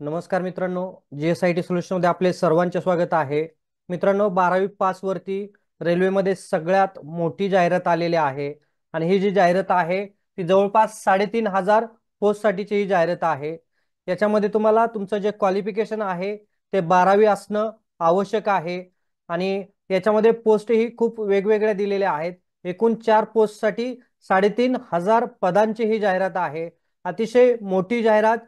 नमस्कार मित्रांनो, GSIT सोल्युशनमध्ये आपले सर्वांचे स्वागत आहे. मित्रांनो, 12वी पास वरती रेल्वेमध्ये सगळ्यात मोठी जाहिरात आलेली आहे आणि ही जी जाहिरात आहे ती जवळपास 3,500 पोस्टसाठीची ही जाहिरात आहे. याच्यामध्ये तुम्हाला तुमचं जे क्वालिफिकेशन आहे ते 12वी असणं आवश्यक आहे आणि याच्यामध्ये पोस्टही खूप वेगवेगळ्या दिलेल्या आहेत. एकूण 4 पोस्टसाठी 3,500 पदांची ही जाहिरात आहे. अतिशय मोठी जाहिरात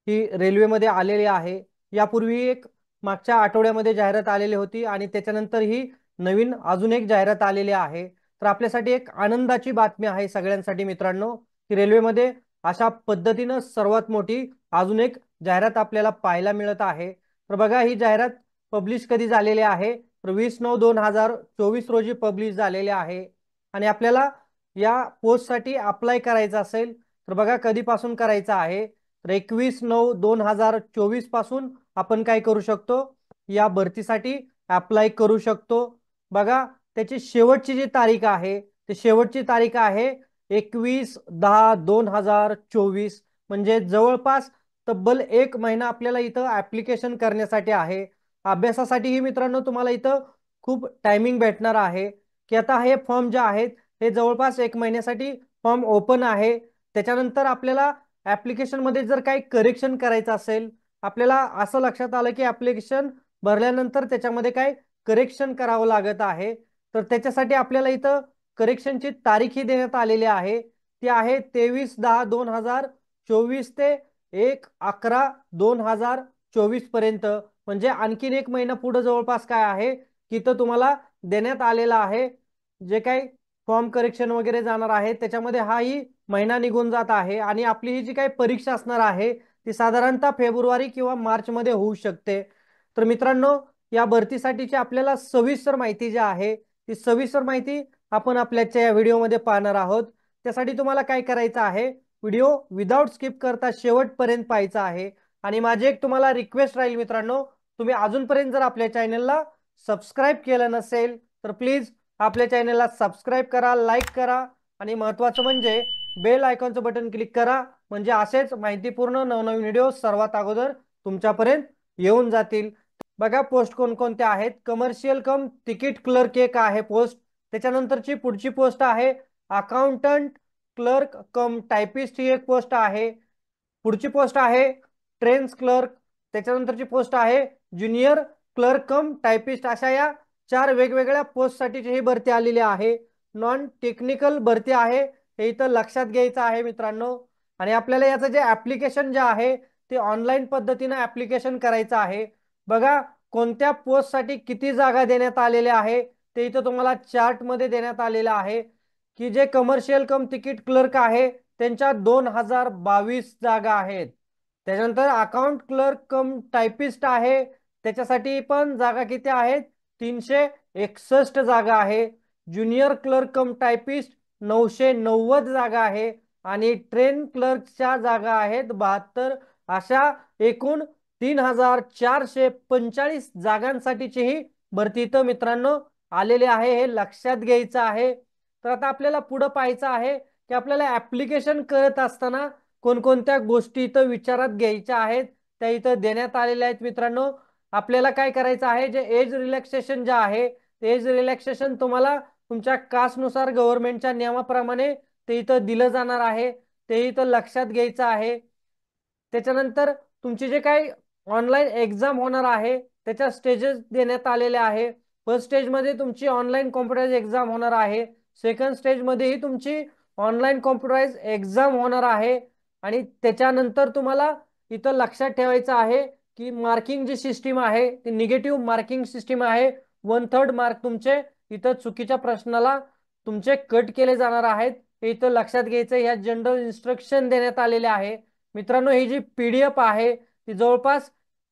ही रेल्वेमध्ये आलेली आहे. यापूर्वी एक मागच्या आठवड्यामध्ये जाहिरात आलेली होती आणि त्याच्यानंतर ही नवीन अजून एक जाहिरात आलेली आहे. तर आपल्यासाठी एक आनंदाची बातमी आहे सगळ्यांसाठी मित्रांनो, की रेल्वेमध्ये अशा पद्धतीनं सर्वात मोठी अजून एक जाहिरात आपल्याला पाहायला मिळत आहे. तर बघा, ही जाहिरात पब्लिश कधी झालेली आहे, तर 20/9/2024 रोजी पब्लिश झालेली आहे. आणि आपल्याला या पोस्टसाठी अप्लाय करायचं असेल तर बघा कधीपासून करायचं आहे, तर 21/9/2024 पासून आपण काय करू शकतो, या भरतीसाठी अप्लाय करू शकतो. बघा, त्याची शेवटची जी तारीख आहे ती शेवटची तारीख आहे 21/10/2024. म्हणजे जवळपास तब्बल 1 महिना आपल्याला इथं ऍप्लिकेशन करण्यासाठी आहे. अभ्यासासाठीही मित्रांनो तुम्हाला इथं खूप टायमिंग भेटणार आहे, की आता हे फॉर्म जे आहेत हे जवळपास 1 महिन्यासाठी फॉर्म ओपन आहे. त्याच्यानंतर आपल्याला ऍप्लिकेशन मध्ये जर काही करेक्शन करायचं असेल, आपल्याला असं लक्षात आलं की ऍप्लिकेशन भरल्यानंतर त्याच्यामध्ये काय करेक्शन करावं लागत आहे, तर त्याच्यासाठी आपल्याला इथं करेक्शनची तारीख ही देण्यात आलेली आहे. ती आहे 23/10/2024 ते 1/11/2024 पर्यंत. म्हणजे आणखीन 1 महिना पुढे जवळपास काय आहे की तर तुम्हाला देण्यात आलेला आहे. जे काही फॉर्म करेक्शन वगैरे जाणार आहे त्याच्यामध्ये हाही महिना निघून जात आहे आणि आपली ही जी काही परीक्षा असणार आहे ती साधारणतः फेब्रुवारी किंवा मार्च मध्ये होऊ शकते. तर मित्रांनो, या भरतीसाठीची आपल्याला सविस्तर माहिती जी आहे ती सविस्तर माहिती आपण आपल्याच्या या व्हिडिओमध्ये पाहणार आहोत. त्यासाठी तुम्हाला काय करायचं आहे, व्हिडिओ विदाउट स्किप करता शेवटपर्यंत पाहायचा आहे. आणि माझी एक तुम्हाला रिक्वेस्ट राहील मित्रांनो, तुम्ही अजूनपर्यंत जर आपल्या चॅनलला सबस्क्राईब केलं नसेल तर प्लीज आपल्या चॅनलला सबस्क्राईब करा, लाईक करा आणि महत्त्वाचं म्हणजे बेल आयकॉनचं बटन क्लिक करा. म्हणजे असेच माहितीपूर्ण नवनवीन व्हिडिओ सर्वात अगोदर तुमच्यापर्यंत येऊन जातील. बघा, पोस्ट कोणकोणत्या आहेत. कमर्शियल कम तिकीट क्लर्क एक आहे पोस्ट. त्याच्यानंतरची पुढची पोस्ट आहे अकाउंटंट क्लर्क कम टायपिस्ट, ही एक पोस्ट आहे. पुढची पोस्ट आहे ट्रेन्स क्लर्क. त्याच्यानंतरची पोस्ट आहे ज्युनियर क्लर्क कम टायपिस्ट. अशा या 4 वेगवेगळ्या पोस्टसाठीची ही भरती आलेली आहे. नॉन टेक्निकल भरती आहे, हे इथं लक्षात घ्यायचं आहे मित्रांनो. आणि आपल्याला याचं जे ऍप्लिकेशन जे आहे ते ऑनलाईन पद्धतीने ऍप्लिकेशन करायचं आहे. बघा, कोणत्या पोस्टसाठी किती जागा देण्यात आलेल्या आहे ते इथं तुम्हाला चार्ट मध्ये देण्यात आलेलं आहे. की जे कमर्शियल कम तिकीट क्लर्क आहे त्यांच्या 2022 जागा आहेत. त्याच्यानंतर अकाउंट क्लर्क कम टायपिस्ट आहे, त्याच्यासाठी पण जागा किती आहेत, 361 जागा आहे. ज्युनियर क्लर्क कम टायपिस्ट 990 जागा आहे आणि ट्रेन क्लर्कच्या जागा आहेत 72. अशा एकूण 3,445 जागांसाठीची ही भरती इथं मित्रांनो आलेले आहे, हे लक्षात घ्यायचं आहे. तर आता आपल्याला पुढे पाहायचं आहे की आपल्याला ऍप्लिकेशन करत असताना कोणकोणत्या गोष्टी इथं विचारात घ्यायच्या आहेत, त्या इथं देण्यात आलेल्या आहेत मित्रांनो. आपल्याला काय करायचं आहे, जे एज रिलॅक्सेशन जे आहे ते एज रिलॅक्सेशन तुम्हाला तुमच्या कास्टनुसार गव्हर्नमेंटच्या नियमाप्रमाणे ते इथं दिलं जाणार आहे, ते इथं लक्षात घ्यायचं आहे. त्याच्यानंतर तुमची जे काही ऑनलाईन एक्झाम होणार आहे त्याच्या स्टेजेस देण्यात आलेले आहे. फर्स्ट स्टेजमध्ये तुमची ऑनलाईन कॉम्प्युटराइज एक्झाम होणार आहे. सेकंड स्टेजमध्येही तुमची ऑनलाईन कॉम्प्युटराइज एक्झाम होणार आहे. आणि त्याच्यानंतर तुम्हाला इथं लक्षात ठेवायचं आहे की मार्किंग जी सिस्टीम आहे ती निगेटिव्ह मार्किंग सिस्टीम आहे. 1/3 मार्क तुमचे इथं चुकीच्या प्रश्नाला तुमचे कट केले जाणार आहेत, हे इथं लक्षात घ्यायचं. ह्या जनरल इन्स्ट्रक्शन देण्यात आलेले आहे मित्रांनो. ही जी PDF आहे ती जवळपास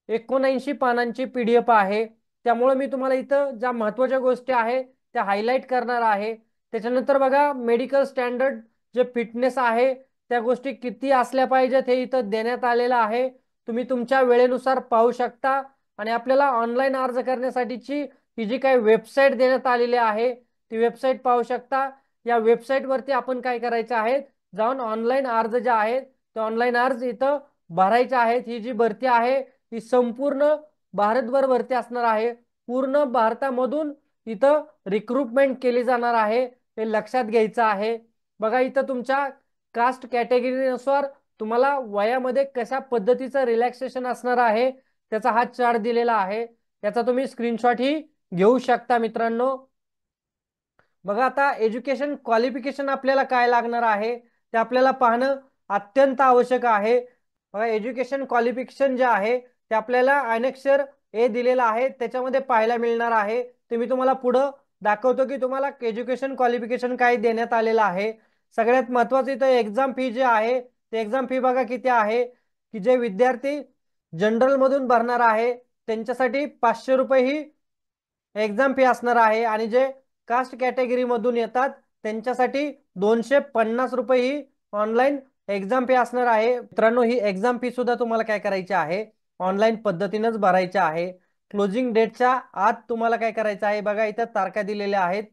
79 पानांची PDF आहे. त्यामुळे मी तुम्हाला इथं ज्या महत्त्वाच्या गोष्टी आहेत त्या हायलाईट करणार आहे. त्याच्यानंतर बघा, मेडिकल स्टँडर्ड जे फिटनेस आहे त्या गोष्टी किती असल्या पाहिजेत हे इथं देण्यात आलेलं आहे. तुम्ही तुमच्या वेळेनुसार पाहू शकता. आणि आपल्याला ऑनलाईन अर्ज करण्यासाठीची ही जी काही वेबसाईट देण्यात आलेली आहे ती वेबसाईट पाहू शकता. या वेबसाईट वरती आपण काय करायचं आहे, जाऊन ऑनलाईन अर्ज जे आहेत ते ऑनलाईन अर्ज इथं भरायचे आहेत. ही जी भरती आहे ही संपूर्ण भारतभर भरती असणार आहे। पूर्ण भारतामधून इथं रिक्रुटमेंट केली जाणार आहे, हे लक्षात घ्यायचं आहे। बघा इथं तुमच्या कास्ट कॅटेगरीनुसार तुम्हाला वयामध्ये कशा पद्धतीचं रिलॅक्सेशन असणार आहे त्याचा हा चार्ट दिलेला आहे, त्याचा तुम्ही स्क्रीनशॉट ही घेऊ शकता मित्रांनो। बघा आता एज्युकेशन क्वालिफिकेशन आपल्याला काय लागणार आहे ते आपल्याला पाहणं अत्यंत आवश्यक आहे। बघा एज्युकेशन क्वालिफिकेशन जे आहे ते आपल्याला अनेक्षर ए दिलेला आहे त्याच्यामध्ये पाहायला मिळणार आहे। ते मी तुम्हाला पुढं दाखवतो की तुम्हाला एज्युकेशन क्वालिफिकेशन काय देण्यात आलेलं आहे। सगळ्यात महत्त्वाचं इथं एक्झाम फी जे आहे ते एक्झाम फी बघा किती आहे, की जे विद्यार्थी जनरल मधून भरणार आहे त्यांच्यासाठी 500 रुपये ही एक्झाम फी असणार आहे, आणि जे कास्ट कॅटेगरी मधून येतात त्यांच्यासाठी 250 रुपये ही ऑनलाईन एक्झाम फी असणार आहे। मित्रांनो ही एक्झाम फी सुद्धा तुम्हाला काय करायची आहे, ऑनलाईन पद्धतीनेच भरायची आहे। क्लोजिंग डेटच्या आत तुम्हाला काय करायचं आहे, बघा इथं तारखा दिलेल्या आहेत,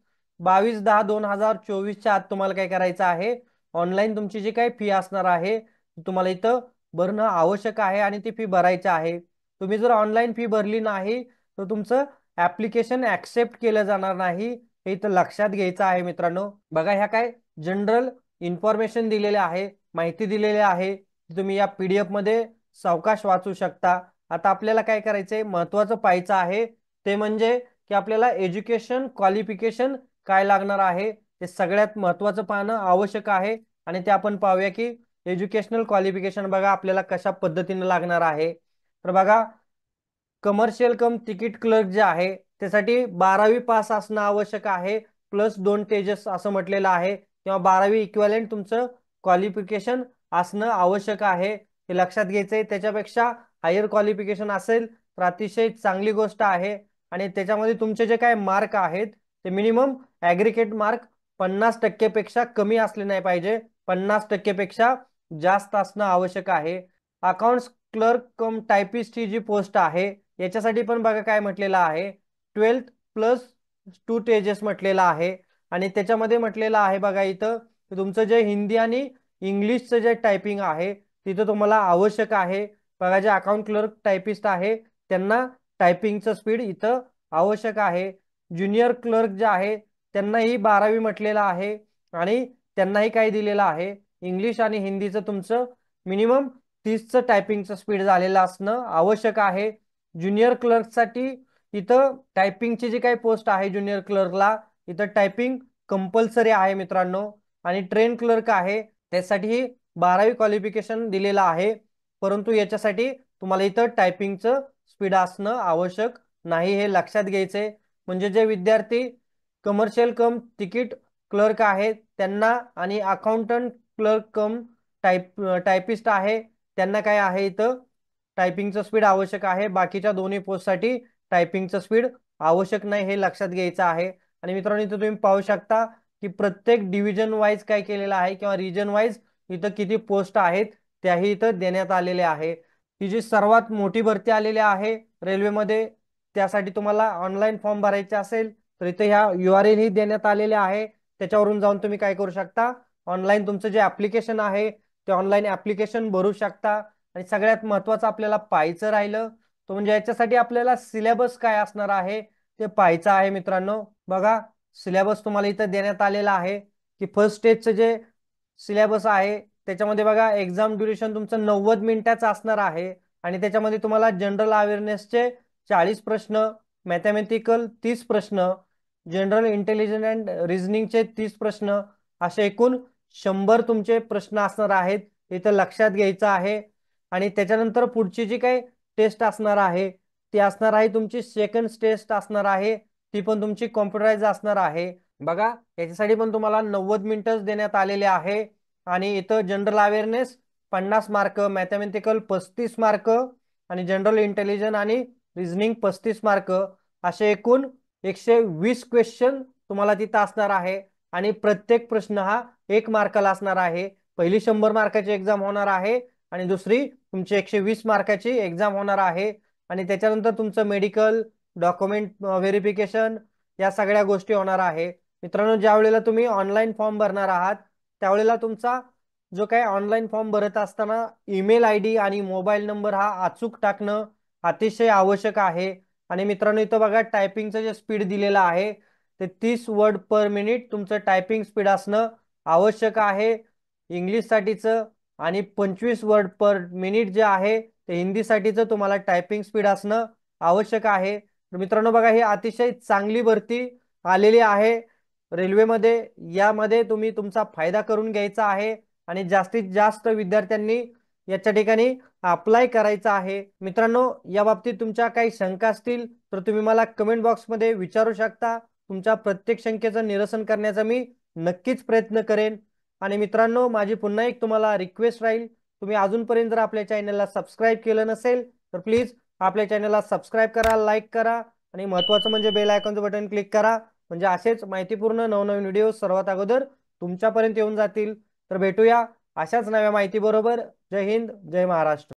22/10/2024 च्या आत तुम्हाला काय करायचं आहे, ऑनलाईन तुमची जी काही फी असणार आहे तुम्हाला इथं भरणं आवश्यक आहे आणि ती फी भरायची आहे। तुम्ही जर ऑनलाईन फी भरली नाही तर तुमचं ऍप्लिकेशन ऍक्सेप्ट केलं जाणार नाही, हे इथं लक्षात घ्यायचं आहे मित्रांनो। बघा ह्या काय जनरल इन्फॉर्मेशन दिलेले आहे, माहिती दिलेली आहे, तुम्ही या PDF मध्ये सावकाश वाचू शकता। आता आपल्याला काय करायचंय, महत्त्वाचं पाहायचं आहे ते म्हणजे की आपल्याला एज्युकेशन क्वालिफिकेशन काय लागणार आहे ते सगळ्यात महत्त्वाचं पाहणं आवश्यक आहे। आणि ते आपण पाहूया की एज्युकेशनल क्वालिफिकेशन बघा आपल्याला कशा पद्धतीने लागणार आहे। तर बघा कमर्शियल कम तिकीट क्लर्क जे आहे त्यासाठी 12वी पास असणं आवश्यक आहे, प्लस 2 तेजस असं म्हटलेलं आहे, किंवा 12वी इक्विव्हॅलेंट तुमचं क्वालिफिकेशन असणं आवश्यक आहे, हे लक्षात घ्यायचंय। त्याच्यापेक्षा हायर क्वालिफिकेशन असेल तर अतिशय चांगली गोष्ट आहे। आणि त्याच्यामध्ये तुमचे जे काय मार्क आहेत ते मिनिमम ॲग्रिगेट मार्क 50% पेक्षा कमी असले नाही पाहिजे, 50% पेक्षा जास्त असणं आवश्यक आहे। अकाउंट्स क्लर्क कम टायपिस्ट ही जी पोस्ट आहे याच्यासाठी पण बघा काय म्हटलेलं आहे, 12th प्लस 2 तेजस म्हटलेलं आहे। आणि त्याच्यामध्ये म्हटलेलं आहे बघा इथं तुमचं जे हिंदी आणि इंग्लिशचं जे टायपिंग आहे तिथं तुम्हाला आवश्यक आहे। बघा जे अकाउंट क्लर्क टायपिस्ट आहे त्यांना टायपिंगचं स्पीड इथं आवश्यक आहे। ज्युनियर क्लर्क जे आहे त्यांनाही 12वी म्हटलेलं आहे, आणि त्यांनाही काय दिलेलं आहे, इंग्लिश आणि हिंदीचं तुमचं मिनिमम 30चं टायपिंगचं स्पीड झालेलं असणं आवश्यक आहे। ज्युनियर क्लर्कसाठी इथं टायपिंगची जी काही पोस्ट आहे ज्युनियर क्लर्कला इथं टायपिंग कंपल्सरी आहे मित्रांनो। आणि ट्रेन क्लर्क आहे त्यासाठी 12वी क्वालिफिकेशन दिलेलं आहे, परंतु याच्यासाठी तुम्हाला इथं टायपिंगचं स्पीड असणं आवश्यक नाही, हे लक्षात घ्यायचंय। म्हणजे जे विद्यार्थी कमर्शियल कम तिकीट क्लर्क आहेत त्यांना आणि अकाउंटंट क्लर्क कम टायपिस्ट आहे त्यांना काय आहे इथं टायपिंगचं स्पीड आवश्यक आहे, बाकीच्या दोन्ही पोस्टसाठी टायपिंगचं स्पीड आवश्यक नाही, हे लक्षात घ्यायचं आहे। आणि मित्रांनो इथं तुम्ही पाहू शकता की प्रत्येक डिव्हिजन वाईज काय केलेलं आहे किंवा रिजन वाईज इथं किती पोस्ट आहेत त्याही इथं देण्यात आलेले आहे। ही जी सर्वात मोठी भरती आलेली आहे रेल्वेमध्ये त्यासाठी तुम्हाला ऑनलाईन फॉर्म भरायचे असेल तर इथे ह्या URL ही देण्यात आलेले आहे, त्याच्यावरून जाऊन तुम्ही काय करू शकता, ऑनलाईन तुमचं जे ऍप्लिकेशन आहे ते ऑनलाईन ऍप्लिकेशन भरू शकता। आणि सगळ्यात महत्त्वाचं आपल्याला पाहायचं राहिलं तो म्हणजे याच्यासाठी आपल्याला सिलेबस काय असणार आहे ते पाहायचं आहे मित्रांनो। बघा सिलेबस तुम्हाला इथं देण्यात आलेला आहे की फर्स्ट स्टेजचं जे सिलेबस आहे त्याच्यामध्ये बघा एक्झाम ड्युरेशन तुमचं 90 मिनिटाचं असणार आहे, आणि त्याच्यामध्ये तुम्हाला जनरल अवेअरनेसचे 40 प्रश्न, मॅथमॅटिकल 30 प्रश्न, जनरल इंटेलिजन्स अँड रिझनिंगचे 30 प्रश्न, असे एकूण 100 तुमचे प्रश्न असणार आहेत, इथं लक्षात घ्यायचं आहे। आणि त्याच्यानंतर पुढची जी काही टेस्ट असणार आहे ती असणार आहे तुमची सेकंड टेस्ट असणार आहे, ती पण तुमची कॉम्प्युटराइज असणार आहे। बघा याच्यासाठी पण तुम्हाला 90 मिनिटं देण्यात आलेले आहे, आणि इथं general awareness 50 mark, mathematical 35 mark, आणि जनरल इंटेलिजन्स आणि रिझनिंग 35 मार्क, असे एकूण 120 क्वेश्चन तुम्हाला तिथं असणार आहे। आणि प्रत्येक प्रश्न हा 1 मार्काला असणार आहे। पहिली 100 मार्काची एक्झाम होणार आहे आणि दुसरी तुमची 120 मार्काची एक्झाम होणार आहे। आणि त्याच्यानंतर तुमचं मेडिकल डॉक्युमेंट व्हेरिफिकेशन या सगळ्या गोष्टी होणार आहे। मित्रांनो ज्या वेळेला तुम्ही ऑनलाईन फॉर्म भरणार आहात त्यावेळेला तुमचा जो काही ऑनलाईन फॉर्म भरत असताना ईमेल ID आणि मोबाईल नंबर हा अचूक टाकणं अतिशय आवश्यक आहे। आणि मित्रांनो इथं बघा टायपिंगचं जे स्पीड दिलेलं आहे ते 30 वर्ड पर मिनिट तुमचं टायपिंग स्पीड असणं आवश्यक आहे इंग्लिशसाठीचं, आणि 25 वर्ड पर मिनिट जे आहे ते हिंदीसाठीचं तुम्हाला टायपिंग स्पीड असणं आवश्यक आहे। तर मित्रांनो बघा ही अतिशय चांगली भरती आलेली आहे रेल्वेमध्ये। यामध्ये तुम्ही तुमचा फायदा करून घ्यायचा आहे आणि जास्तीत जास्त विद्यार्थ्यांनी याच्या ठिकाणी अप्लाय करायचा आहे। मित्रांनो या बाबतीत तुमच्या काही शंका असतील तर तुम्ही मला कमेंट बॉक्समध्ये विचारू शकता। तुमच्या प्रत्येक शंकेचं निरसन करण्याचा मी नक्कीच प्रयत्न करेन। आणि मित्रांनो माझी पुन्हा एक तुम्हाला रिक्वेस्ट राहील, तुम्ही अजूनपर्यंत जर आपल्या चॅनलला सबस्क्राईब केलं नसेल तर प्लीज आपल्या चॅनलला सबस्क्राईब करा, लाईक करा आणि महत्त्वाचं म्हणजे बेल आयकॉनचं बटन क्लिक करा, म्हणजे असेच माहितीपूर्ण नवनवीन व्हिडिओ सर्वात अगोदर तुमच्यापर्यंत येऊन जातील। तर भेटूया अशाच नव्या माहिती बरोबर। जय हिंद, जय महाराष्ट्र।